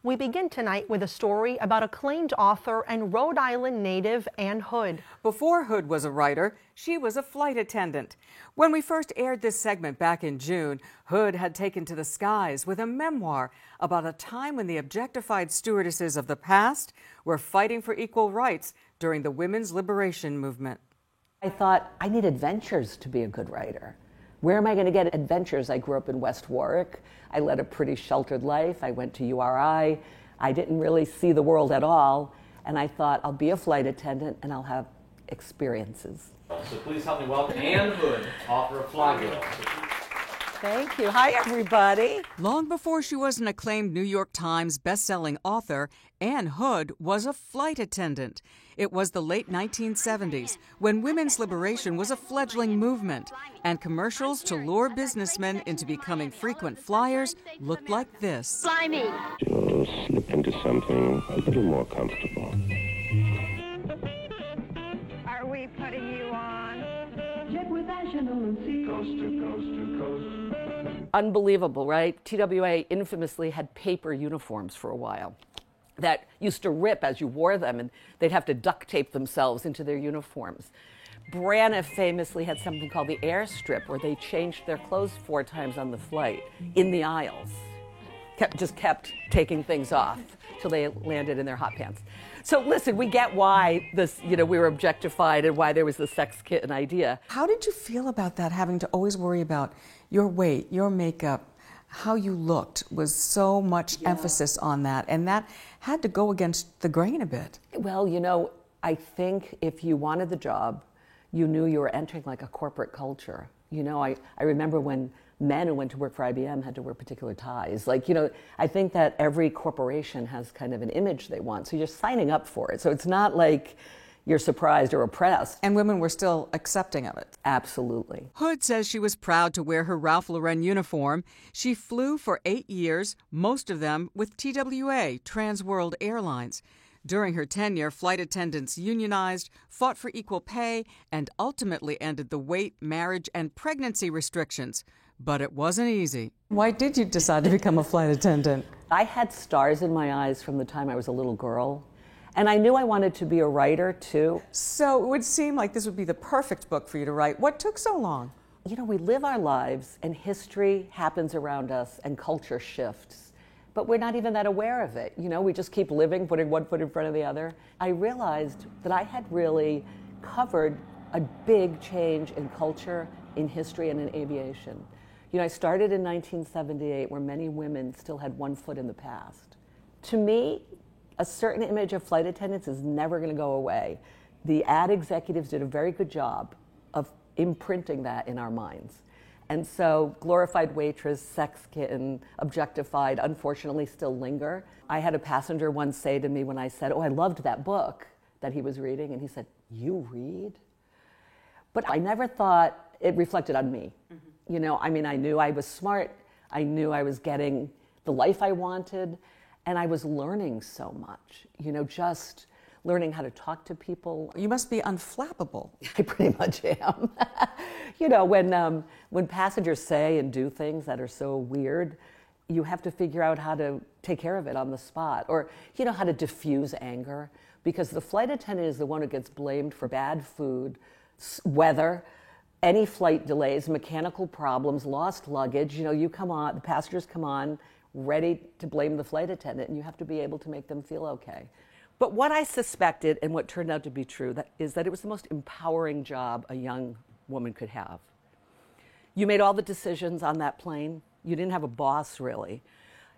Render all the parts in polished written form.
We begin tonight with a story about acclaimed author and Rhode Island native Ann Hood. Before Hood was a writer, she was a flight attendant. When we first aired this segment back in June, Hood had taken to the skies with a memoir about a time when the objectified stewardesses of the past were fighting for equal rights during the women's liberation movement. I thought, I need adventures to be a good writer. Where am I going to get adventures? I grew up in West Warwick. I led a pretty sheltered life. I went to URI. I didn't really see the world at all. And I thought, I'll be a flight attendant and I'll have experiences. So please help me welcome Ann Hood, author of Fly Girl. Thank you. Hi, everybody. Long before she was an acclaimed New York Times best-selling author, Ann Hood was a flight attendant. It was the late 1970s when women's liberation was a fledgling movement, and commercials to lure businessmen into becoming frequent flyers looked like this. Fly me. To slip into something a little more comfortable. Are we putting you on? Jet with National and Sea. Coast to coast to coast. Unbelievable, right? TWA infamously had paper uniforms for a while that used to rip as you wore them, and they'd have to duct tape themselves into their uniforms. Braniff famously had something called the airstrip, where they changed their clothes 4 times on the flight in the aisles. Just kept taking things off till they landed in their hot pants. So listen, we get why this, we were objectified and why there was the sex kitten idea. How did you feel about that, having to always worry about your weight, your makeup, how you looked? Was so much emphasis on that, and that had to go against the grain a bit. Well, I think if you wanted the job, you knew you were entering like a corporate culture. I remember when men who went to work for IBM had to wear particular ties. I think that every corporation has kind of an image they want, so you're signing up for it. So it's not like you're surprised or oppressed. And women were still accepting of it. Absolutely. Hood says she was proud to wear her Ralph Lauren uniform. She flew for 8 years, most of them with TWA, Trans World Airlines. During her tenure, flight attendants unionized, fought for equal pay, and ultimately ended the weight, marriage, and pregnancy restrictions. But it wasn't easy. Why did you decide to become a flight attendant? I had stars in my eyes from the time I was a little girl. And I knew I wanted to be a writer, too. So it would seem like this would be the perfect book for you to write. What took so long? We live our lives, and history happens around us, and culture shifts. But we're not even that aware of it. We just keep living, putting one foot in front of the other. I realized that I had really covered a big change in culture, in history, and in aviation. I started in 1978, where many women still had one foot in the past. To me, a certain image of flight attendants is never going to go away. The ad executives did a very good job of imprinting that in our minds. And so glorified waitress, sex kitten, objectified, unfortunately still linger. I had a passenger once say to me when I said, I loved that book that he was reading, and he said, "You read?" But I never thought it reflected on me. Mm-hmm. I knew I was smart. I knew I was getting the life I wanted. And I was learning so much, just learning how to talk to people. You must be unflappable. I pretty much am. When passengers say and do things that are so weird, you have to figure out how to take care of it on the spot, or how to diffuse anger, because the flight attendant is the one who gets blamed for bad food, weather, any flight delays, mechanical problems, lost luggage. You come on, the passengers come on, ready to blame the flight attendant, and you have to be able to make them feel okay. But what I suspected, and what turned out to be true, is that it was the most empowering job a young woman could have. You made all the decisions on that plane. You didn't have a boss, really.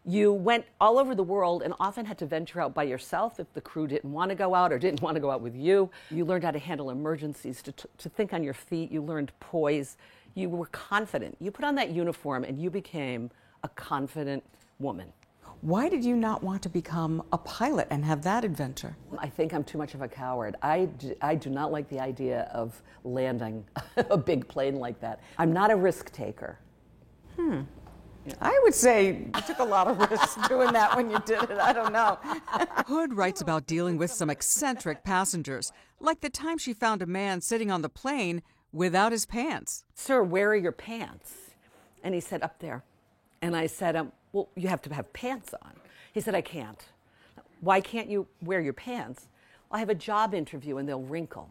You went all over the world and often had to venture out by yourself if the crew didn't want to go out or didn't want to go out with you. You learned how to handle emergencies, to think on your feet. You learned poise. You were confident. You put on that uniform and you became a confident woman. Why did you not want to become a pilot and have that adventure? I think I'm too much of a coward. I do not like the idea of landing a big plane like that. I'm not a risk taker. I would say you took a lot of risks doing that when you did it. I don't know. Hood writes about dealing with some eccentric passengers, like the time she found a man sitting on the plane without his pants. "Sir, where are your pants?" And he said, "Up there." And I said, "Well, you have to have pants on." He He said, I can't. Why can't you wear your pants? Well, I have a job interview and they'll wrinkle.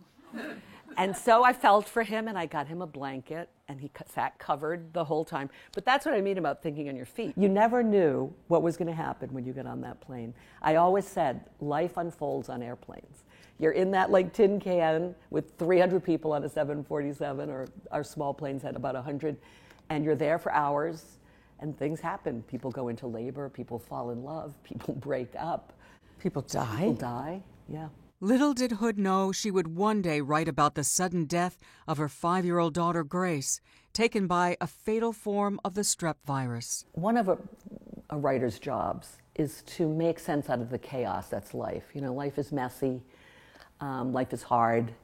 And so I felt for him and I got him a blanket and he sat covered the whole time. But that's what I mean about thinking on your feet. You never knew what was going to happen when you got on that plane. I always said, life unfolds on airplanes. You're in that like tin can with 300 people on a 747, or our small planes had about 100, and you're there for hours and things happen. People go into labor, people fall in love, people break up. People die? People die, yeah. Little did Hood know she would one day write about the sudden death of her 5-year-old daughter, Grace, taken by a fatal form of the strep virus. One of a writer's jobs is to make sense out of the chaos that's life. You know, life is messy, life is hard,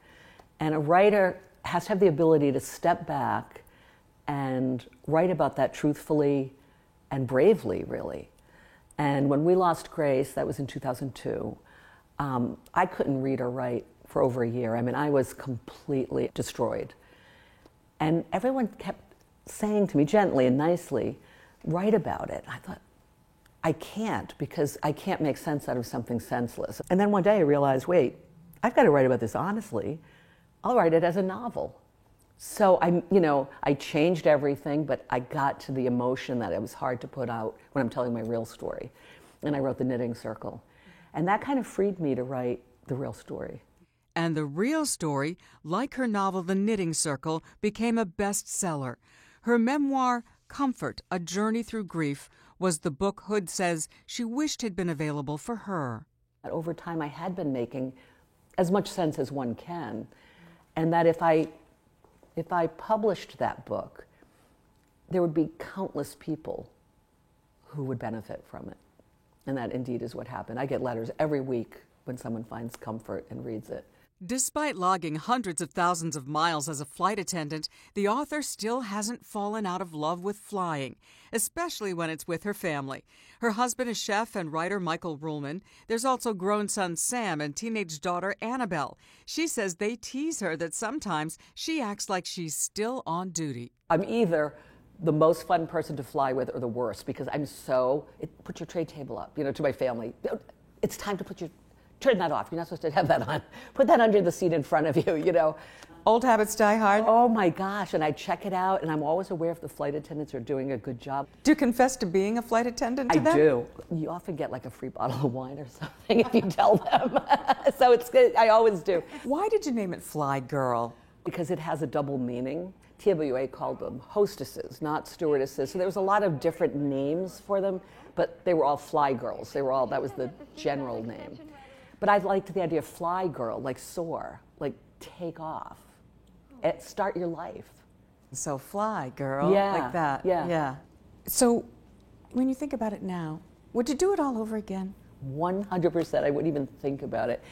and a writer has to have the ability to step back and write about that truthfully and bravely, really. And when we lost Grace, that was in 2002, I couldn't read or write for over a year. I mean, I was completely destroyed. And everyone kept saying to me gently and nicely, write about it. I thought, I can't, because I can't make sense out of something senseless. And then one day I realized, wait, I've got to write about this honestly. I'll write it as a novel. So I changed everything, but I got to the emotion that it was hard to put out when I'm telling my real story. And I wrote The Knitting Circle. And that kind of freed me to write the real story. And the real story, like her novel The Knitting Circle, became a bestseller. Her memoir, Comfort, A Journey Through Grief, was the book Hood says she wished had been available for her. Over time, I had been making as much sense as one can, and that if I published that book, there would be countless people who would benefit from it. And that indeed is what happened. I get letters every week when someone finds comfort and reads it. Despite logging hundreds of thousands of miles as a flight attendant, the author still hasn't fallen out of love with flying, especially when it's with her family. Her husband is chef and writer Michael Ruhlman. There's also grown son Sam and teenage daughter Annabelle. She says they tease her that sometimes she acts like she's still on duty. I'm either the most fun person to fly with or the worst, because I'm put your tray table up, to my family. It's time to turn that off. You're not supposed to have that on. Put that under the seat in front of you, Old habits die hard. Oh my gosh, and I check it out, and I'm always aware if the flight attendants are doing a good job. Do you confess to being a flight attendant to them? I do. You often get like a free bottle of wine or something if you tell them. So it's good. I always do. Why did you name it Fly Girl? Because it has a double meaning. TWA called them hostesses, not stewardesses. So there was a lot of different names for them, but they were all fly girls. That was the general name. But I liked the idea of fly girl, like soar, like take off, start your life. So fly girl, yeah, like that. Yeah. So when you think about it now, would you do it all over again? 100%. I wouldn't even think about it.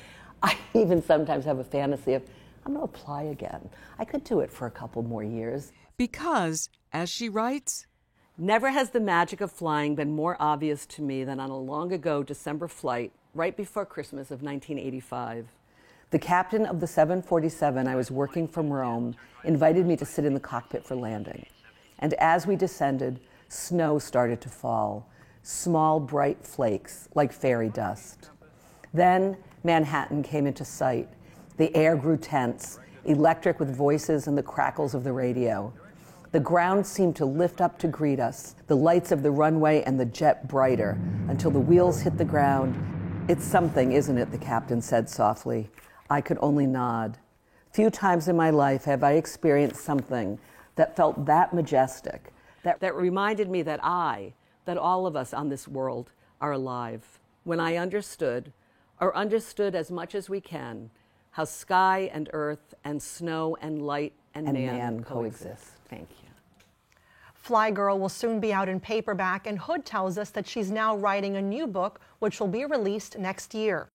I even sometimes have a fantasy of, I'm going to apply again. I could do it for a couple more years. Because, as she writes, never has the magic of flying been more obvious to me than on a long ago December flight, right before Christmas of 1985. The captain of the 747 I was working from Rome invited me to sit in the cockpit for landing. And as we descended, snow started to fall, small bright flakes like fairy dust. Then Manhattan came into sight. The air grew tense, electric with voices and the crackles of the radio. The ground seemed to lift up to greet us, the lights of the runway and the jet brighter, until the wheels hit the ground. It's something, isn't it? The captain said softly. I could only nod. Few times in my life have I experienced something that felt that majestic, that reminded me that all of us on this world are alive. When I understood as much as we can, how sky and earth and snow and light and man coexist. Thank you. Fly Girl will soon be out in paperback, and Hood tells us that she's now writing a new book, which will be released next year.